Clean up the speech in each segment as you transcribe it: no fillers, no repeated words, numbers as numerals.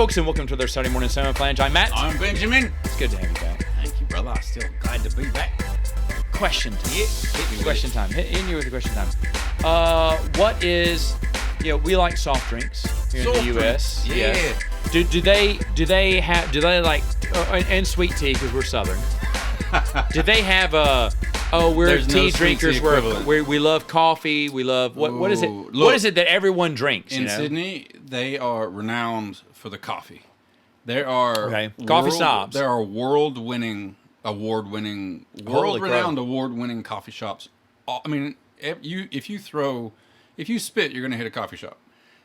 folks, and welcome to their Saturday morning Samoflange. I'm Matt. I'm Benjamin. It's good to have you back. Thank you, brother. I'm still glad to be back. Question time. Hit me Question time. Hit you with the question time. What is, we like soft drinks here in the U.S. Yeah. Do they like, and sweet tea because we're Southern. Do they have we're There's no tea sweet drinkers. tea equivalent. We love coffee. We love what is it? Look, what is it that everyone drinks? In Sydney, they are renowned for the coffee. There are coffee snobs. There are award-winning coffee shops. I mean, if you spit, you're gonna hit a coffee shop.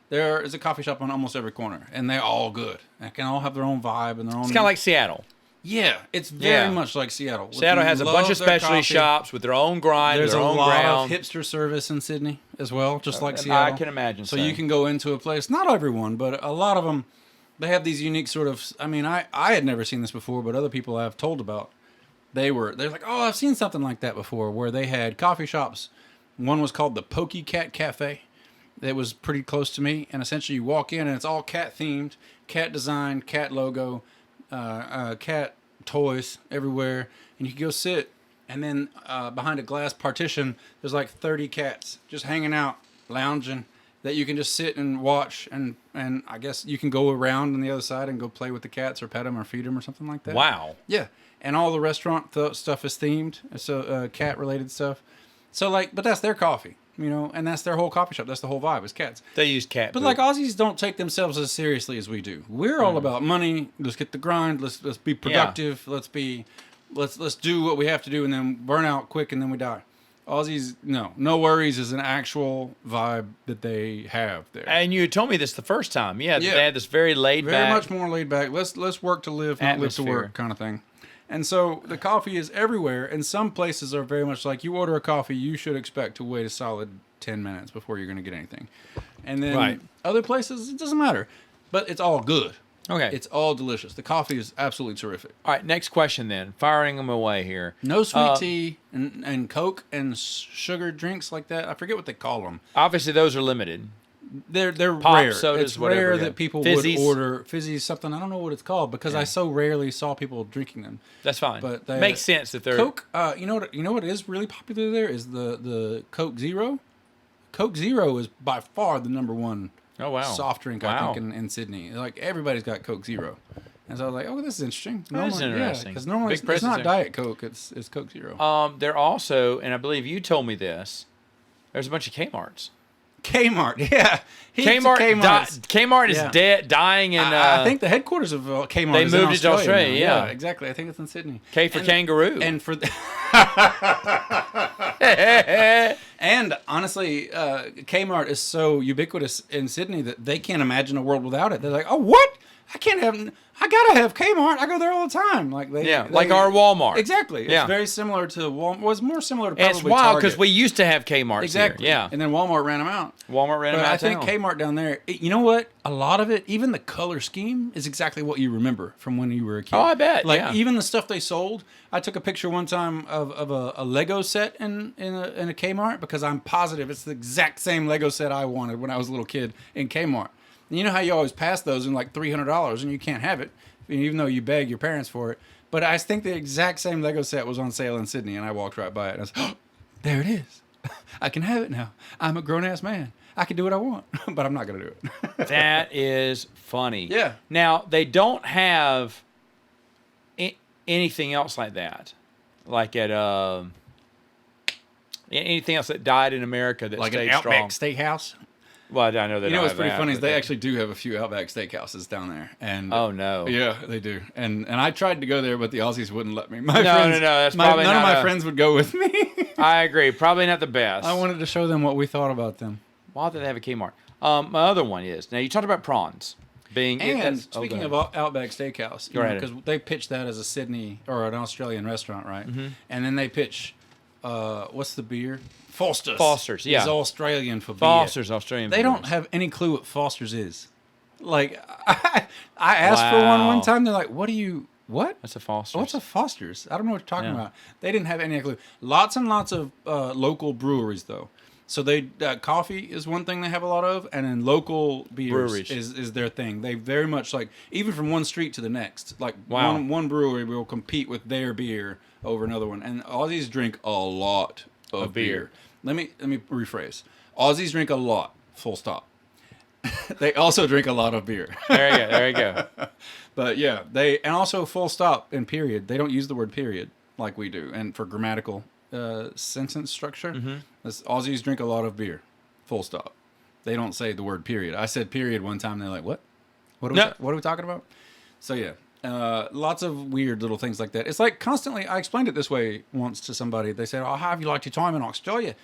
There is a coffee shop on almost every corner, and they're all good. They can all have their own vibe and their own. It's kind of like Seattle. Yeah, it's very much like Seattle. Seattle has a bunch of specialty shops with their own grind, There's their own ground. There's a lot of hipster service in Sydney as well, just like Seattle. I can imagine. So you can go into a place, not everyone, but a lot of them, they have these unique sort of, I mean, I had never seen this before, but other people I've told about, they're like, oh, I've seen something like that before, where they had coffee shops. One was called the Pokey Cat Cafe. It was pretty close to me, and essentially you walk in, and it's all cat themed, cat design, cat logo, cat toys everywhere, and you can go sit, and then behind a glass partition, there's like 30 cats just hanging out, lounging, that you can just sit and watch, and I guess you can go around on the other side and go play with the cats or pet them or feed them or something like that. Wow. Yeah, and all the restaurant stuff is themed, so cat related stuff. So but that's their coffee. And that's their whole coffee shop. That's the whole vibe. It's cats. They use cat. But like Aussies don't take themselves as seriously as we do. We're all about money. Let's get the grind. Let's be productive. Yeah. Let's do what we have to do and then burn out quick and then we die. Aussies, no worries is an actual vibe that they have there. And you told me this the first time. Yeah. They had this very laid back. Very much more laid back. Let's work to live, not live to work kind of thing. And so the coffee is everywhere, and some places are very much like you order a coffee, you should expect to wait a solid 10 minutes before you're going to get anything. And then other places, it doesn't matter. But it's all good. Okay. It's all delicious. The coffee is absolutely terrific. All right, next question then. Firing them away here. No sweet tea and Coke and sugar drinks like that. I forget what they call them. Obviously, those are limited. They're Pop, rare. sodas, it's whatever, rare that people Fizzies. would order fizzies something. I don't know what it's called because I so rarely saw people drinking them. That's fine. But makes sense that they're Coke. You know what is really popular there is the Coke Zero. Coke Zero is by far the number one soft drink I think in Sydney. Like everybody's got Coke Zero. And so I was like, oh, this is interesting. That is interesting. Because normally it's not Diet Coke, it's Coke Zero. They're also, and I believe you told me this, there's a bunch of Kmart's. Kmart, yeah. Kmart is dead, dying in... I think the headquarters of Kmart they is in moved to Australia, yeah, exactly. I think it's in Sydney. K for kangaroo. And for... And honestly, Kmart is so ubiquitous in Sydney that they can't imagine a world without it. They're like, oh, what? I gotta have Kmart. I go there all the time. Like our Walmart. Exactly. It's very similar to Walmart. Was more similar to probably it's wild because Target. we used to have Kmart. Exactly. Here. Yeah. And then Walmart ran them out. I think Kmart down there. You know what? A lot of it, even the color scheme, is exactly what you remember from when you were a kid. Oh, I bet. Even the stuff they sold. I took a picture one time of a Lego set in a Kmart because I'm positive it's the exact same Lego set I wanted when I was a little kid in Kmart. And you know how you always pass those in like $300 and you can't have it, even though you beg your parents for it. But I think the exact same Lego set was on sale in Sydney, and I walked right by it. And I was, oh, there it is. I can have it now. I'm a grown-ass man. I can do what I want, but I'm not going to do it. That is funny. Yeah. Now, they don't have anything else like that. Like at anything else that died in America that like stayed an Outback strong. Steakhouse? Well, I know that. You know what's pretty funny is they actually do have a few Outback Steakhouses down there. And oh no, yeah, they do. And I tried to go there, but the Aussies wouldn't let me. No. That's probably none of my friends would go with me. I agree. Probably not the best. I wanted to show them what we thought about them. Why did they have a Kmart? My other one is now you talked about prawns being. And speaking of Outback Steakhouse, because they pitched that as a Sydney or an Australian restaurant, right? Mm-hmm. And then they pitch, what's the beer? Foster's, yeah. Is Australian for beer. Foster's Australian. They don't have any clue what Foster's is. Like, I asked for one time. They're like, what? That's a Foster's. What's a Foster's? I don't know what you're talking about. They didn't have any clue. Lots and lots of local breweries, though. So they coffee is one thing they have a lot of, and then local beers Breweries. is their thing. They very much like, even from one street to the next, like Wow. one brewery will compete with their beer over another one. And Aussies drink a lot of beer. Let me rephrase. Aussies drink a lot. Full stop. They also drink a lot of beer. There you go. But yeah, and also full stop and period. They don't use the word period like we do. And for grammatical sentence structure, Aussies drink a lot of beer. Full stop. They don't say the word period. I said period one time. They're like, what? What are we talking about? So yeah, lots of weird little things like that. It's like constantly. I explained it this way once to somebody. They said, "Oh, how have you liked your time in Australia?"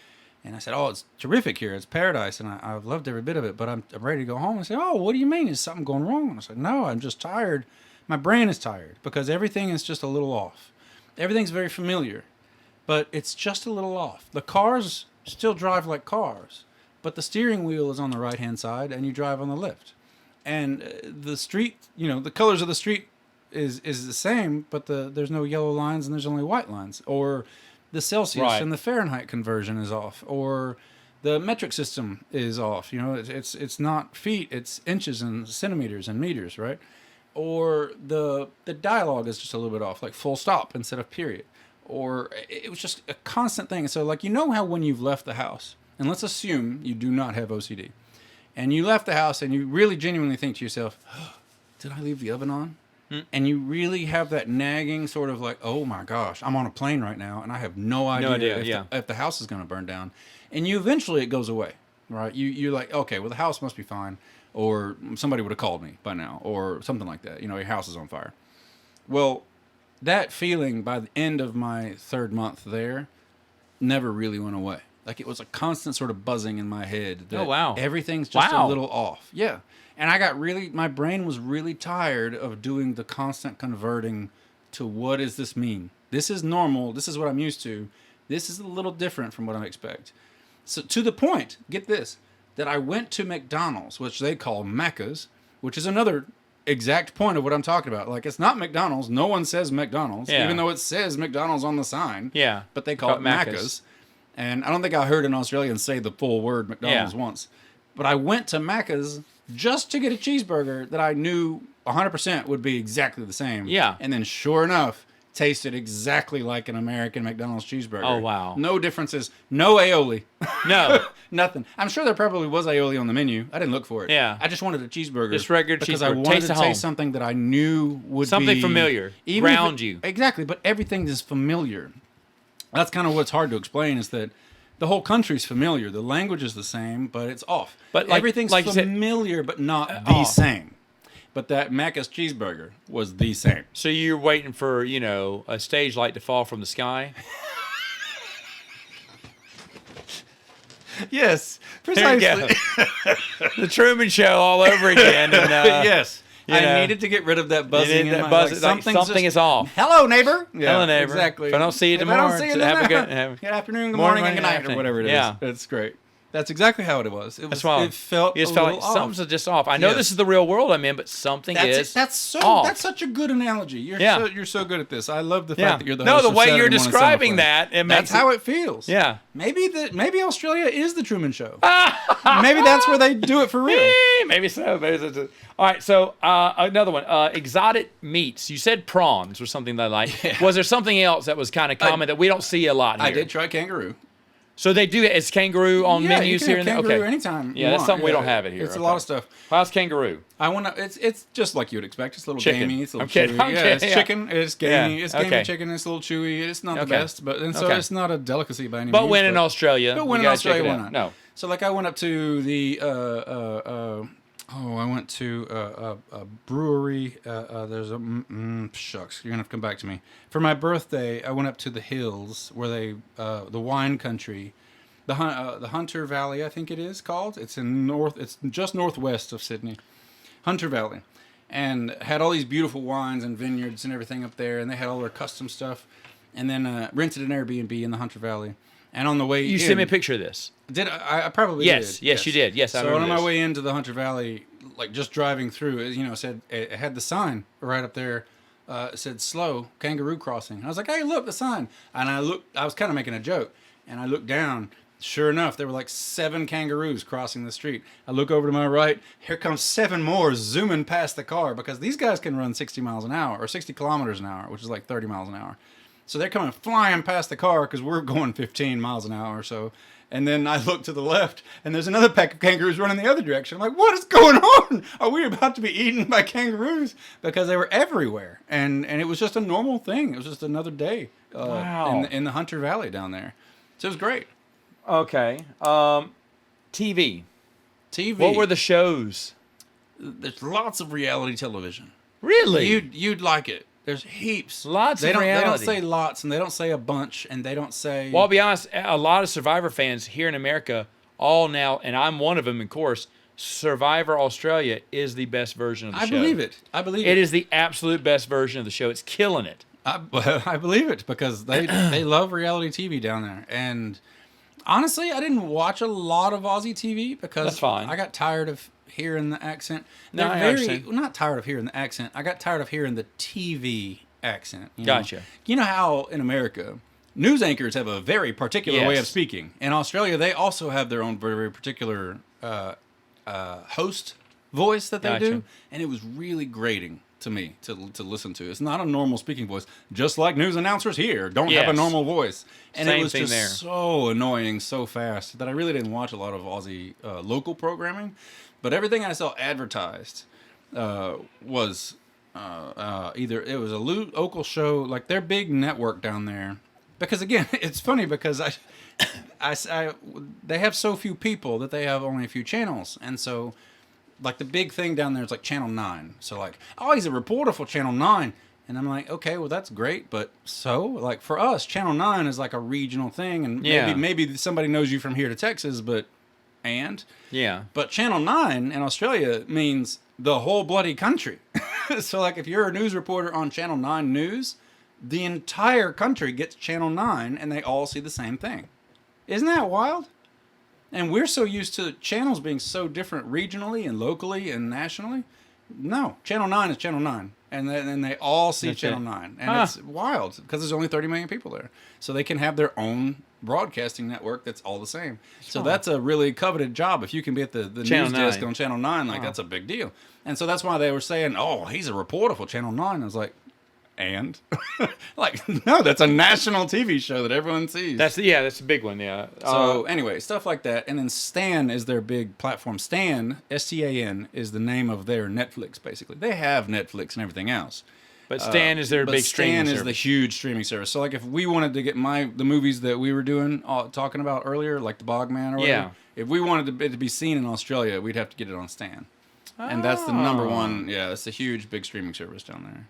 And I said, "Oh, it's terrific here. It's paradise, and I've loved every bit of it. But I'm ready to go home." And I said, "Oh, what do you mean? Is something going wrong?" And I said, "No, I'm just tired. My brain is tired because everything is just a little off. Everything's very familiar, but it's just a little off. The cars still drive like cars, but the steering wheel is on the right-hand side, and you drive on the left. And the street, the colors of the street is the same, but there's no yellow lines and there's only white lines. Or the Celsius and the Fahrenheit conversion is off, or the metric system is off. It's not feet, it's inches and centimeters and meters, right? Or the dialogue is just a little bit off, like full stop instead of period. Or it was just a constant thing. So like, how when you've left the house, and let's assume you do not have OCD, and you left the house and you really genuinely think to yourself, oh, did I leave the oven on? And you really have that nagging sort of like, oh my gosh, I'm on a plane right now and I have no idea if the house is going to burn down. And eventually it goes away, right? You're like, okay, well the house must be fine, or somebody would have called me by now, or something like that. Your house is on fire. Well, that feeling by the end of my 3rd month there never really went away. Like it was a constant sort of buzzing in my head that everything's just a little off. Yeah. And my brain was really tired of doing the constant converting to what does this mean? This is normal. This is what I'm used to. This is a little different from what I expect. So to the point, get this, that I went to McDonald's, which they call Macca's, which is another exact point of what I'm talking about. Like, it's not McDonald's. No one says McDonald's, even though it says McDonald's on the sign. Yeah. But they call it Macca's. And I don't think I heard an Australian say the full word McDonald's once. But I went to Macca's just to get a cheeseburger that I knew 100% would be exactly the same. Yeah. And then sure enough, tasted exactly like an American McDonald's cheeseburger. Oh, wow. No differences. No aioli. No. Nothing. I'm sure there probably was aioli on the menu. I didn't look for it. Yeah. I just wanted a cheeseburger. Just regular because cheeseburger. I wanted Taste to at home. taste something that I knew would something be familiar. Even Ground you. Exactly. But everything is familiar. That's kind of what's hard to explain, is that the whole country's familiar. The language is the same, but it's off. But everything's familiar, but not the same. But that Macca's cheeseburger was the same. So you're waiting for, a stage light to fall from the sky? Yes, precisely. The Truman Show all over again. And, yes. I needed to get rid of that buzzing in my buzz, like something is off. Hello, neighbor. Yeah, hello, neighbor. Exactly. If I don't see you tomorrow, have a good afternoon, good morning, and good night, or whatever it is. Yeah. It's great. That's exactly how it was. That's why it felt you just a felt little like off. something's just off. I know this is the real world I'm in, but something is that's off. That's such a good analogy. You're so good at this. I love the fact that you're the no, host the of way Saturday you're Morning describing Samoflange. that, that's how it feels. Yeah. Maybe Australia is the Truman Show. Maybe that's where they do it for real. Maybe so. All right. So another one. Exotic meats. You said prawns or something that I like. Yeah. Was there something else that was kind of common that we don't see a lot here? I did try kangaroo. So they do it as kangaroo on menus here and there. Okay, anytime. Yeah, that's something we don't have it here. It's a lot of stuff. How's kangaroo? It's just like you would expect. It's a little chicken. gamey. It's a little chewy. It's chicken. It's gamey. Yeah. It's gamey chicken. It's a little chewy. It's not the best, but it's not a delicacy by any means. But when in Australia, why not? No. So like I went up to the I went to a brewery. There's shucks. You're gonna have to come back to me. For my birthday, I went up to the hills where the wine country, the Hunter Valley, I think it is called. It's It's just northwest of Sydney, Hunter Valley, and had all these beautiful wines and vineyards and everything up there. And they had all their custom stuff. And then rented an Airbnb in the Hunter Valley. And on the way you sent me a picture of this. Did I probably did. Yes, you did. Yes, I remember. So on this. my way into the Hunter Valley, like just driving through, it had the sign right up there. It said slow kangaroo crossing. And I was like, hey, look, the sign. And I was kind of making a joke, and I looked down, Sure enough, there were like 7 kangaroos crossing the street. I look over to my right. Here comes 7 more zooming past the car because these guys can run 60 miles an hour or 60 kilometers an hour, which is like 30 miles an hour. So they're coming flying past the car because we're going 15 miles an hour or so. And then I look to the left, and there's another pack of kangaroos running the other direction. I'm like, what is going on? Are we about to be eaten by kangaroos? Because they were everywhere. And it was just a normal thing. It was just another day Wow. in the Hunter Valley down there. So it was great. Okay. TV. TV. What were the shows? There's lots of reality television. Really? You'd like it. There's heaps. Lots of They don't reality. say lots, and they don't say a bunch, and they don't say... Well, I'll be honest, a lot of Survivor fans here in America all now, and I'm one of them, of course, Survivor Australia is the best version of the show. I believe it. I believe It it. is the absolute best version of the show. It's killing it. I believe it because they love reality TV down there. And honestly, I didn't watch a lot of Aussie TV because That's fine. I got tired of hearing the accent. No, They're I very understand. not tired of hearing the accent. I got tired of hearing the TV accent. Gotcha. You know how in America news anchors have a very particular way Yes. of speaking. In Australia, they also have their own very, very particular host voice that they Gotcha. do, and it was really grating to me to listen to. It's not a normal speaking voice, just like news announcers here don't have a Yes. normal voice, and Same it was thing just there. so annoying so fast that I really didn't watch a lot of Aussie local programming. But everything I saw advertised was either it was a local show, like their big network down there. Because again, it's funny because they have so few people that they have only a few channels, and so like the big thing down there is like Channel 9. So like, oh, he's a reporter for Channel 9, and I'm like, okay, well that's great, but so like for us, Channel 9 is like a regional thing, and Yeah. maybe somebody knows you from here to Texas, but Yeah. But Channel 9 in Australia means the whole bloody country. So, like, if you're a news reporter on Channel 9 News, the entire country gets Channel 9 and they all see the same thing. Isn't that wild? And we're so used to channels being so different regionally and locally and nationally. No, Channel 9 is Channel 9. And then they all see That's Channel it. 9. And it's wild because there's only 30 million people there. So they can have their own broadcasting network that's all the same. So that's a really coveted job. If you can be at the Channel news desk 9. on Channel 9, like that's a big deal. And so that's why they were saying, oh, he's a reporter for Channel 9. I was like, and? Like, no, that's a national TV show that everyone sees. That's a big one, yeah. So anyway, stuff like that. And then Stan is their big platform. Stan, S-T-A-N, is the name of their Netflix, basically. They have Netflix and everything else. but Stan is their But big streaming Stan is service. the huge streaming service. So like if we wanted to get the movies that we were doing, talking about earlier, like The Bogman or whatever, Yeah. if we wanted it to be seen in Australia, we'd have to get it on Stan. And that's the number one. Yeah, it's a huge, big streaming service down there.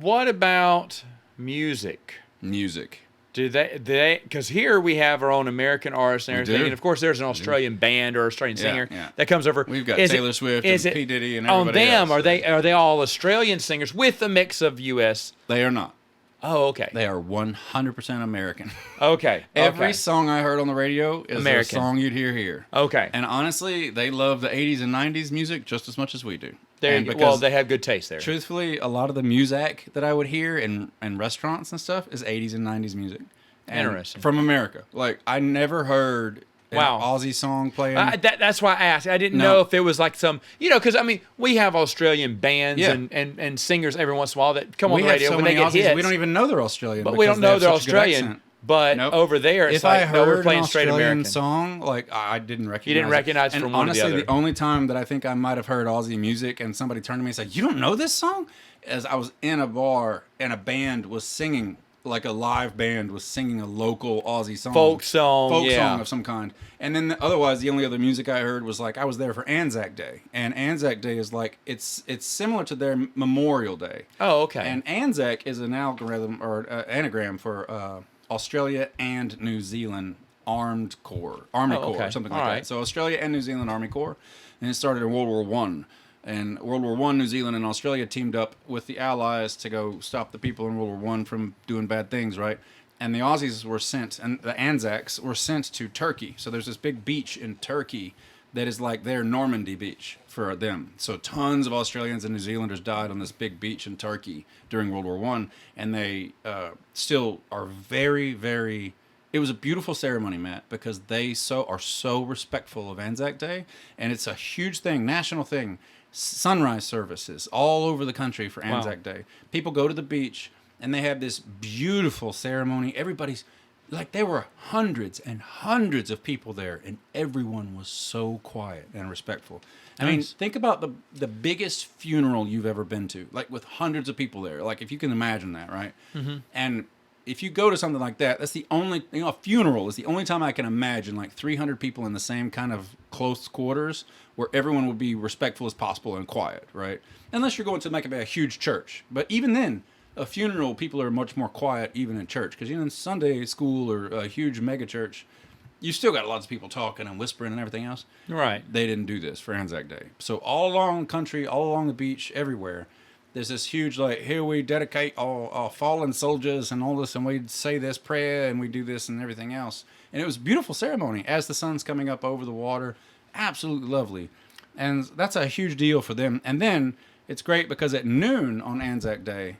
What about music? Music. Do they? Because here we have our own American artists and We everything, do. and of course there's an Australian band or Australian singer yeah. that comes over. We've got Is Taylor it- Swift is and it P. Diddy and on everybody them? else. Are they all Australian singers with a mix of U.S.? They are not. Oh, okay. They are 100% American. Okay. Every okay. song I heard on the radio is American. a song you'd hear here. Okay. And honestly, they love the 80s and 90s music just as much as we do. There And you go. because Well, they have good taste there. truthfully, a lot of the music that I would hear in restaurants and stuff is 80s and 90s music. And Interesting. From America. Like, I never heard an Wow. Aussie song playing. That's why I asked. I didn't No. know if it was like some, because I mean, we have Australian bands Yeah. and singers every once in a while that come on we the have radio so when they many get Aussies, hits. we don't even know they're Australian. but we because don't they know have they're such a good Australian. accent. But Nope. over there, it's If like, I no, we're heard playing an straight Australian American. song, like I didn't recognize. didn't recognize and from one to the honestly, other. the only time that I think I might have heard Aussie music and somebody turned to me and said, "You don't know this song?" As I was in a bar and a band was singing, like a live band was singing a local Aussie song, Folk song, yeah. song of some kind. And then otherwise, the only other music I heard was like I was there for Anzac Day, and Anzac Day is like it's similar to their Memorial Day. Oh, okay. And Anzac is an algorithm or anagram for Australia and New Zealand Army Corps, okay. or something All like right. that. So Australia and New Zealand Army Corps, and it started in World War One. And World War One, New Zealand and Australia teamed up with the Allies to go stop the people in World War One from doing bad things, right? And the Aussies were sent, and the Anzacs were sent to Turkey. So there's this big beach in Turkey that is like their Normandy beach for them. So tons of Australians and New Zealanders died on this big beach in Turkey during World War One, and they still are very, very. It was a beautiful ceremony, Matt, because they are so respectful of Anzac Day, and it's a huge thing, national thing. Sunrise services all over the country for Anzac Day. People go to the beach, and they have this beautiful ceremony. Everybody's like, there were hundreds and hundreds of people there, and everyone was so quiet and respectful. I mean, think about the biggest funeral you've ever been to, like with hundreds of people there. Like, if you can imagine that, right? Mm-hmm. And if you go to something like that, that's the only, a funeral is the only time I can imagine like 300 people in the same kind of close quarters where everyone would be respectful as possible and quiet, right? Unless you're going to make a huge church. But even then, a funeral, people are much more quiet even in church. Because, in Sunday school or a huge mega church, you still got lots of people talking and whispering and everything else. Right. They didn't do this for Anzac Day. So all along the country, all along the beach, everywhere, there's this huge, like, here we dedicate our fallen soldiers and all this, and we say this prayer, and we do this and everything else. And it was a beautiful ceremony as the sun's coming up over the water. Absolutely lovely. And that's a huge deal for them. And then it's great because at noon on Anzac Day,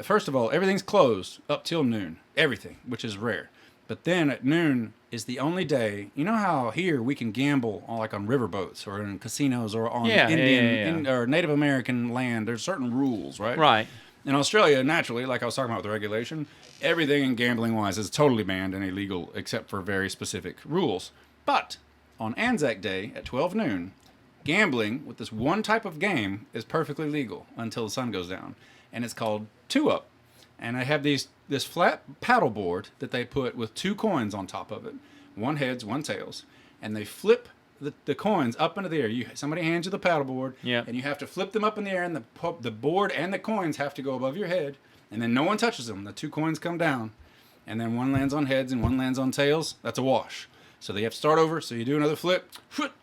first of all, everything's closed up till noon. Everything, which is rare. But then at noon is the only day. You know how here we can gamble on, like on riverboats or in casinos or on Indian or Native American land. There's certain rules, right? Right. In Australia, naturally, like I was talking about with the regulation, everything in gambling-wise is totally banned and illegal except for very specific rules. But on Anzac Day at 12 noon, gambling with this one type of game is perfectly legal until the sun goes down. And it's called two-up. And I have this flat paddle board that they put with 2 coins on top of it. One heads, one tails. And they flip the coins up into the air. Somebody hands you the paddle board, and you have to flip them up in the air, and the board and the coins have to go above your head. And then no one touches them. The 2 coins come down. And then one lands on heads and one lands on tails. That's a wash. So they have to start over. So you do another flip,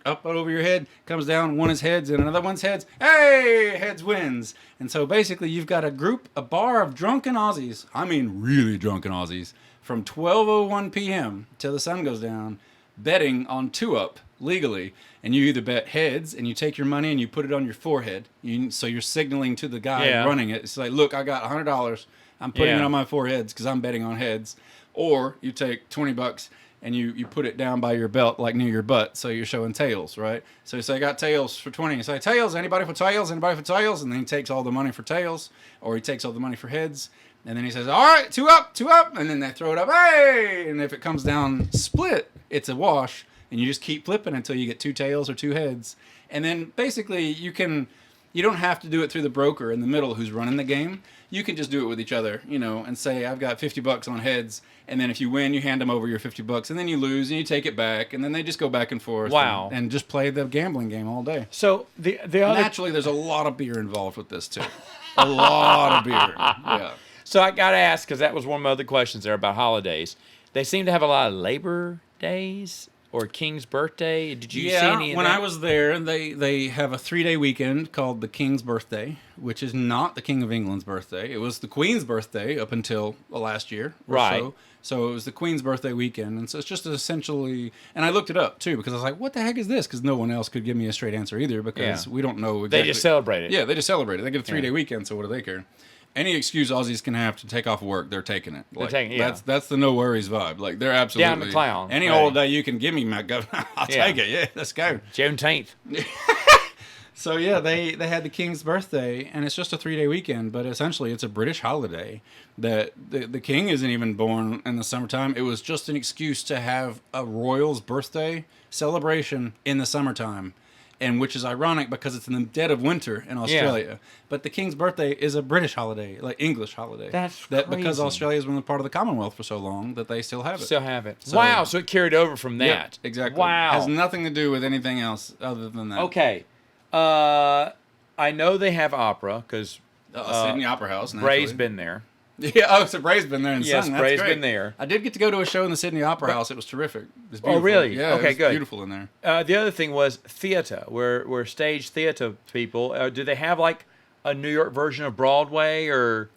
up over your head, comes down. One is heads and another one's heads. Hey, heads wins. And so basically you've got a bar of drunken Aussies. I mean really drunken Aussies. From 12:01 p.m. till the sun goes down, betting on two-up legally. And you either bet heads and you take your money and you put it on your forehead. So you're signaling to the guy running it. It's like, look, I got $100. I'm putting it on my forehead because I'm betting on heads. Or you take $20 and you put it down by your belt, like near your butt, so you're showing tails, right? So you say, I got tails for 20. You say, tails, anybody for tails? Anybody for tails? And then he takes all the money for tails, or he takes all the money for heads. And then he says, all right, two up. And then they throw it up, hey! And if it comes down split, it's a wash. And you just keep flipping until you get 2 tails or 2 heads. And then basically you don't have to do it through the broker in the middle who's running the game. You can just do it with each other, and say, I've got $50 on heads. And then if you win, you hand them over your $50. And then you lose and you take it back. And then they just go back and forth. Wow. And just play the gambling game all day. So the other... Naturally, there's a lot of beer involved with this, too. A lot of beer. Yeah. So I got to ask, because that was one of my other questions there about holidays. They seem to have a lot of Labor Days or King's Birthday. Did you see any of when that? I was there, they have a 3-day weekend called the King's Birthday, which is not the King of England's birthday. It was the Queen's birthday up until last year or so. So it was the Queen's birthday weekend, and so it's just essentially... And I looked it up, too, because I was like, what the heck is this? Because no one else could give me a straight answer either, because we don't know exactly... They just celebrate it. Yeah, they just celebrate it. They get a 3-day weekend, so what do they care? Any excuse Aussies can have to take off work, they're taking it. Like, they're taking it, That's the no worries vibe. Like, they're absolutely... Down the clown. Any holiday you can give me, Matt Governor, I'll take it. Yeah, let's go. Juneteenth. So, yeah, they had the King's birthday, and it's just a 3-day weekend, but essentially it's a British holiday that the King isn't even born in the summertime. It was just an excuse to have a royal's birthday celebration in the summertime, and which is ironic because it's in the dead of winter in Australia. Yeah. But the King's birthday is a British holiday, like English holiday. That's crazy. Because Australia has been a part of the Commonwealth for so long that they still have it. So, wow, so it carried over from that. Yeah, exactly. Wow. Has nothing to do with anything else other than that. Okay. I know they have opera because Sydney Opera House. Naturally. Bray's been there. Yeah, so Bray's been there and yes, sung. Bray's been there. I did get to go to a show in the Sydney Opera House. It was terrific. It was beautiful. Oh, really? Yeah, okay, it was good. Beautiful in there. The other thing was theater, where stage theater people. Do they have like a New York version of Broadway or?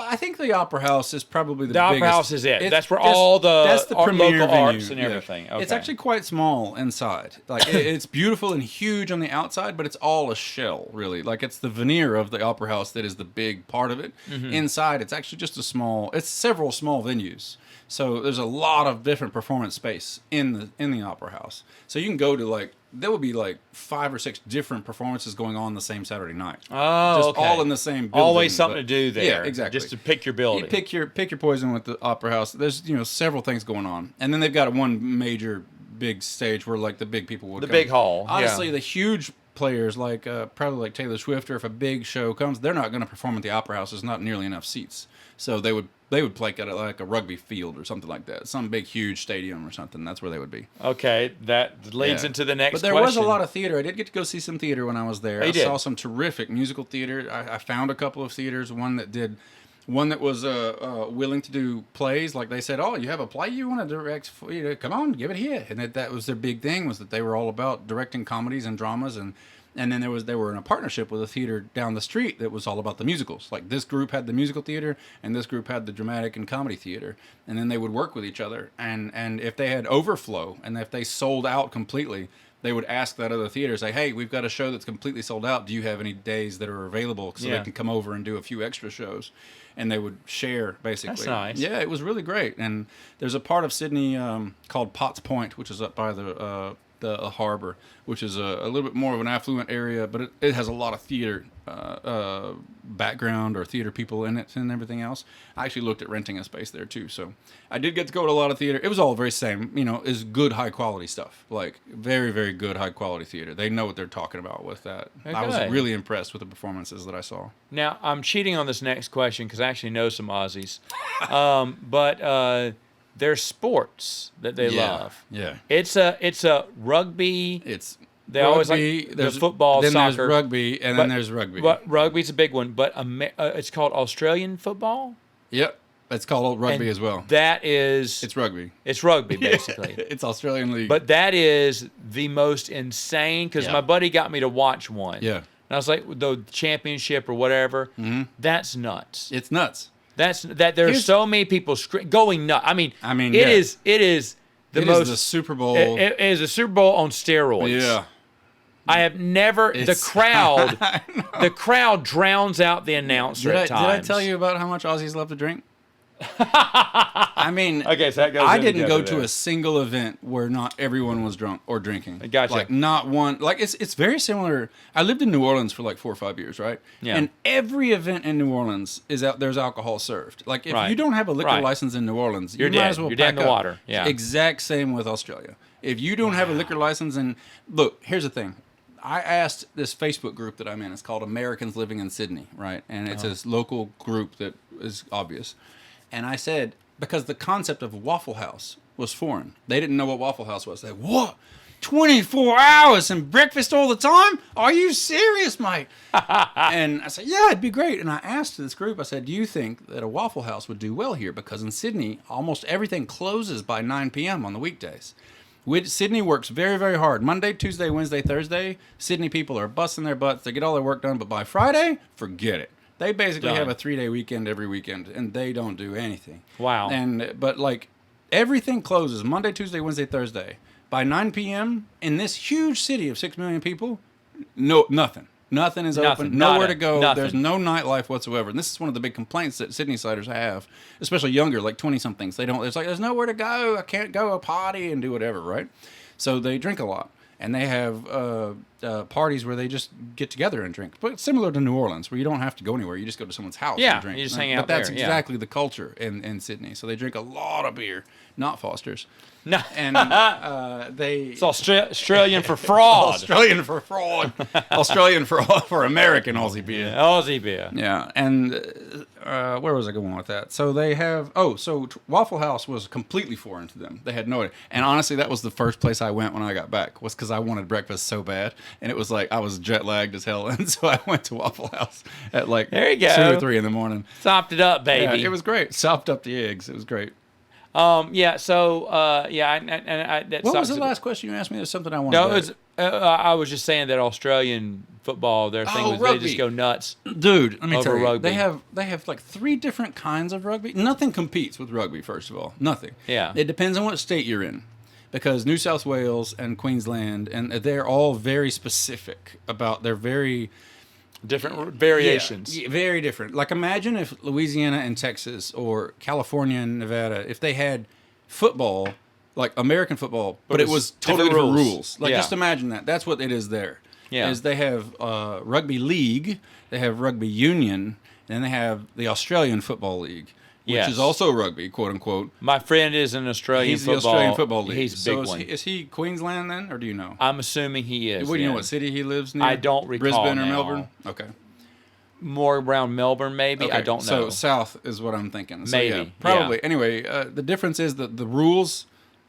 I think the Opera House is probably the biggest. Opera House is it. That's where all the premier local venue. arts and everything. Yeah. Okay. It's actually quite small inside. Like it's beautiful and huge on the outside, but it's all a shell, really. Like it's the veneer of the Opera House that is the big part of it. Mm-hmm. Inside, it's actually just it's several small venues. So there's a lot of different performance space in the opera house. So you can go to like there will be like 5 or 6 different performances going on the same Saturday night. Oh, just okay. all in the same building. Always something to do there. Yeah, exactly. Just to pick your building. You pick your poison with the opera house. There's several things going on, and then they've got one major big stage where like the big people would the come. big hall. Honestly, yeah. the huge players like probably like Taylor Swift, or if a big show comes, they're not going to perform at the opera house. There's not nearly enough seats, so they would play at like a rugby field or something like that, some big huge stadium or something. That's where they would be. Okay, that leads into the next. But there was a lot of theater. I did get to go see some theater when I was there. I saw some terrific musical theater. I found a couple of theaters. One that was willing to do plays. Like they said, "Oh, you have a play you want to direct? Come on, give it here." And that was their big thing, was that they were all about directing comedies and dramas, and then they were in a partnership with a theater down the street that was all about the musicals. Like this group had the musical theater, and this group had the dramatic and comedy theater, and then they would work with each other. And if they had overflow, and if they sold out completely, they would ask that other theater, say, "Hey, we've got a show that's completely sold out. Do you have any days that are available so they can come over and do a few extra shows?" And they would share, basically. That's nice. Yeah, it was really great. And there's a part of Sydney called Potts Point, which is up by the harbor, which is a little bit more of an affluent area, but it has a lot of theater background or theater people in it and everything else. I actually looked at renting a space there too, so I did get to go to a lot of theater. It was all very same, is good high quality stuff, like very, very good high quality theater. They know what they're talking about with that. Okay. I was really impressed with the performances that I saw. Now I'm cheating on this next question because I actually know some Aussies, but there's sports that they love. Yeah, it's a rugby. They rugby, always like the football, then soccer. There's rugby, and then there's rugby. But rugby's a big one. But it's called Australian football. Yep, it's called rugby as well. It's rugby. It's rugby, basically. It's Australian League. But that is the most insane, because my buddy got me to watch one. Yeah. And I was like, the championship or whatever. Mm-hmm. That's nuts. It's nuts. There's so many people going nuts. I mean, it is the most. It is the Super Bowl. It is a Super Bowl on steroids. Yeah. I have never. The crowd drowns out the announcer at times. Did I tell you about how much Aussies love to drink? I mean, okay, so that goes I didn't go to a single event where not everyone was drunk or drinking. Gotcha. Like not one. Like it's very similar. I lived in New Orleans for like 4 or 5 years, right? Yeah. And every event in New Orleans there's alcohol served. Like if you don't have a liquor license in New Orleans, you might as well You're pack dead in the up. water. Yeah. Exact same with Australia. If you don't have a liquor license, and look, here's the thing. I asked this Facebook group that I'm in. It's called Americans Living in Sydney, right? And it's this local group that is obvious. And I said, because the concept of Waffle House was foreign. They didn't know what Waffle House was. They said, what? 24 hours and breakfast all the time? Are you serious, mate? And I said, yeah, it'd be great. And I asked this group, I said, do you think that a Waffle House would do well here? Because in Sydney, almost everything closes by 9 p.m. on the weekdays. Sydney works very, very hard. Monday, Tuesday, Wednesday, Thursday, Sydney people are busting their butts. They get all their work done. But by Friday, forget it. They basically have a 3-day weekend every weekend, and they don't do anything. Wow. But like everything closes Monday, Tuesday, Wednesday, Thursday. By 9 p.m. in this huge city of 6 million people, nothing. Nothing is open. Nowhere to go. Nothing. There's no nightlife whatsoever. And this is one of the big complaints that Sydney-siders have, especially younger, like 20-somethings. There's nowhere to go. I can't go a party and do whatever, right? So they drink a lot. And they have parties where they just get together and drink. But similar to New Orleans, where you don't have to go anywhere. You just go to someone's house and drink. You just hang out there. But that's exactly the culture in Sydney. So they drink a lot of beer, not Foster's. No. And It's Australian for fraud. Australian for fraud. Australian for American Aussie beer. Aussie beer. Yeah. And where was I going with that? So they have... Waffle House was completely foreign to them. They had no idea. And honestly, that was the first place I went when I got back, was because I wanted breakfast so bad. And it was like I was jet lagged as hell. And so I went to Waffle House at like there you go. 2 or 3 in the morning. Sopped it up, baby. Yeah, it was great. Sopped up the eggs. It was great. What was the last question you asked me? There's something I wanted I was just saying that Australian football, their thing was rugby. they just go nuts. Dude, let me tell you, rugby. they have like 3 different kinds of rugby. Nothing competes with rugby, first of all. Nothing. Yeah. It depends on what state you're in. Because New South Wales and Queensland, and they're all very specific about, they're very Different variations. Yeah, very different. Like imagine if Louisiana and Texas or California and Nevada, if they had football, like American football, but it was totally different rules. Like just imagine that. That's what it is there. Yeah. Is they have rugby league, they have rugby union, and then they have the Australian Football League, which is also rugby, quote unquote. My friend is an Australian He's football. the Australian Football League. He's a big one. Is he Queensland then, or do you know? I'm assuming he is. What do you know? What city he lives near? I don't recall Brisbane or now. Melbourne? Okay. More around Melbourne, maybe. Okay, I don't know. So south is what I'm thinking. So, Maybe, yeah, probably. yeah. Anyway, the difference is that the rules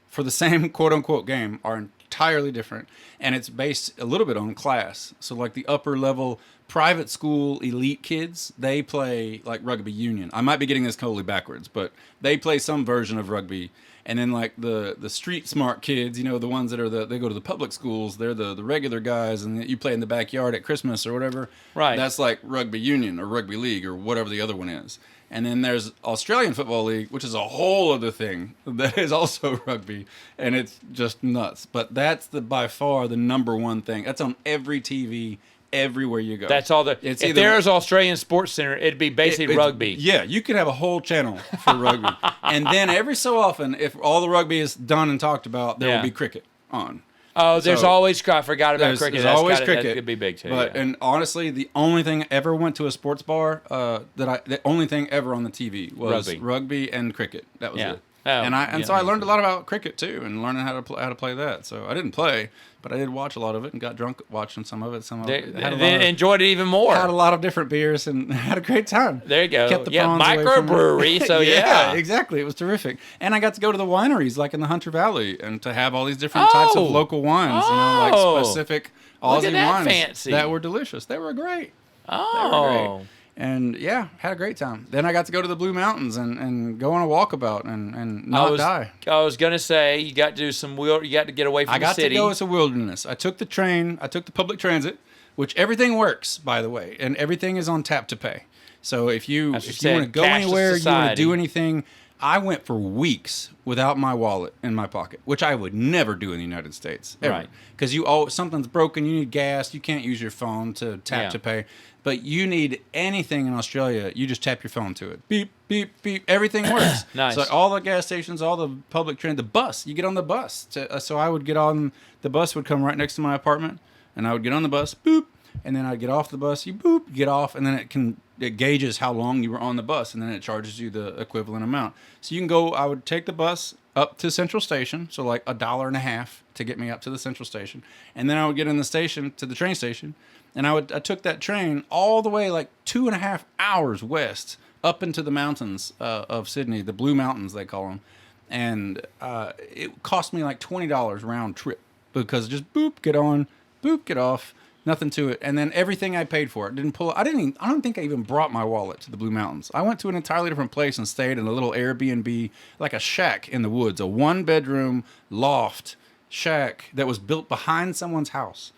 for the same quote unquote game are entirely different, and it's based a little bit on class. So like the upper level private school elite kids, they play like rugby union. I might be getting this totally backwards, but they play some version of rugby. And then like the street smart kids, you know, the ones that are they go to the public schools, they're the regular guys, and you play in the backyard at Christmas or whatever. Right. That's like rugby union or rugby league or whatever the other one is. And then there's Australian Football League, which is a whole other thing that is also rugby, and it's just nuts. But that's by far the number one thing. That's on every TV. Everywhere you go. That's all if there's Australian Sports Center, it'd be basically rugby. Yeah, you could have a whole channel for rugby. And then every so often, if all the rugby is done and talked about, there will be cricket on. Oh, there's always I forgot about cricket. There's always cricket. That could be big too. But and honestly, the only thing I ever went to a sports bar the only thing ever on the TV was rugby and cricket. That was it. Oh, and so I learned a lot about cricket too, and learning how to play that. So I didn't play, but I did watch a lot of it and got drunk watching some of it. Enjoyed it even more. Had a lot of different beers and had a great time. There you go. Kept the microbrewery. So yeah, exactly. It was terrific, and I got to go to the wineries like in the Hunter Valley and to have all these different types of local wines. You know, like specific Aussie wines that were delicious. They were great. Oh. They were great. And yeah, had a great time. Then I got to go to the Blue Mountains and go on a walkabout and not die. I was gonna say you got to do some you got to get away from the city. I got to go as a wilderness. I took the train. I took the public transit, which everything works, by the way, and everything is on tap to pay. So if you want to go anywhere, you want to do anything. I went for weeks without my wallet in my pocket, which I would never do in the United States, ever. Right? Because something's broken, you need gas, you can't use your phone to tap to pay. But you need anything in Australia, you just tap your phone to it. Beep, beep, beep. Everything works. Nice. So all the gas stations, all the public train, the bus, you get on the bus. So I would get on, the bus would come right next to my apartment, and I would get on the bus, boop, and then I'd get off the bus, you boop, get off, and then it gauges how long you were on the bus, and then it charges you the equivalent amount. So you can go, I would take the bus up to Central Station, so like $1.50 to get me up to the Central Station. And then I would get in the station, to the train station, and I took that train all the way like 2.5 hours west up into the mountains of Sydney, the Blue Mountains they call them. And it cost me like $20 round trip because just boop, get on, boop, get off. Nothing to it. And then everything I paid for it I don't think I even brought my wallet to the Blue Mountains. I went to an entirely different place and stayed in a little Airbnb, like a shack in the woods, a 1-bedroom loft shack that was built behind someone's house.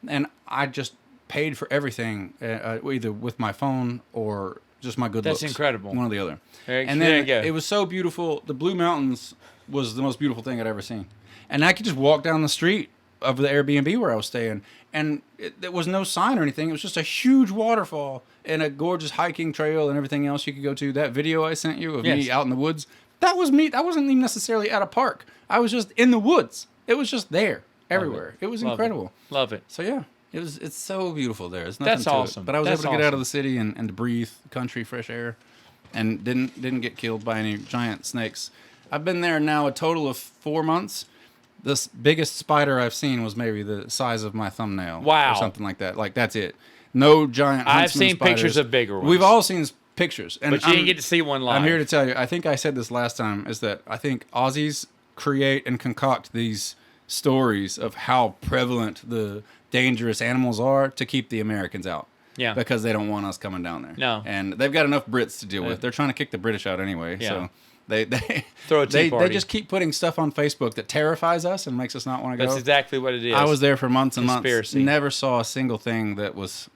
And I just paid for everything, either with my phone or just my good looks. That's incredible. One or the other. And then it was so beautiful. The Blue Mountains was the most beautiful thing I'd ever seen. And I could just walk down the street of the Airbnb where I was staying, and there was no sign or anything. It was just a huge waterfall and a gorgeous hiking trail and everything else you could go to. That video I sent you of me out in the woods, that was me. I wasn't even necessarily at a park. I was just in the woods. It was just there everywhere. It was incredible. Love it. So yeah, it's so beautiful there. There's nothing That's to awesome. It. But I was able to get out of the city and breathe country, fresh air, and didn't get killed by any giant snakes. I've been there now a total of 4 months. The biggest spider I've seen was maybe the size of my thumbnail. Wow. Or something like that. Like, that's it. No giant huntsman I've seen spiders. pictures of bigger ones. We've all seen pictures. But you didn't get to see one live. I'm here to tell you, I think I said this last time, is that I think Aussies create and concoct these stories of how prevalent the dangerous animals are to keep the Americans out. Yeah. Because they don't want us coming down there. No. And they've got enough Brits to deal with. They're trying to kick the British out anyway. Yeah. So they throw a tea party. They just keep putting stuff on Facebook that terrifies us and makes us not want to go. That's exactly what it is. I was there for months and Conspiracy. months. Never saw a single thing that was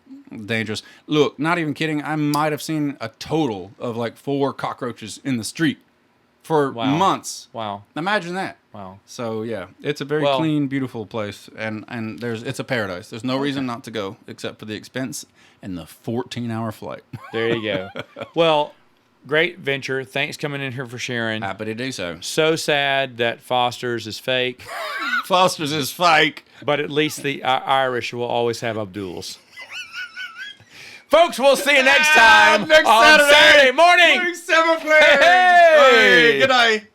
dangerous. Look, not even kidding. I might have seen a total of like 4 cockroaches in the street for Wow. months. Wow. Imagine that. Wow. So yeah, it's a very Well- clean, beautiful place, and it's a paradise. There's no reason not to go except for the expense and the 14-hour flight. There you go. Well, great venture. Thanks coming in here for sharing. Happy to do so. So sad that Foster's is fake, Foster's is fake. but at least the Irish will always have Abduls. Folks, we'll see you next time Next on Saturday Saturday morning. Samoflange. Hey! Hey, good night.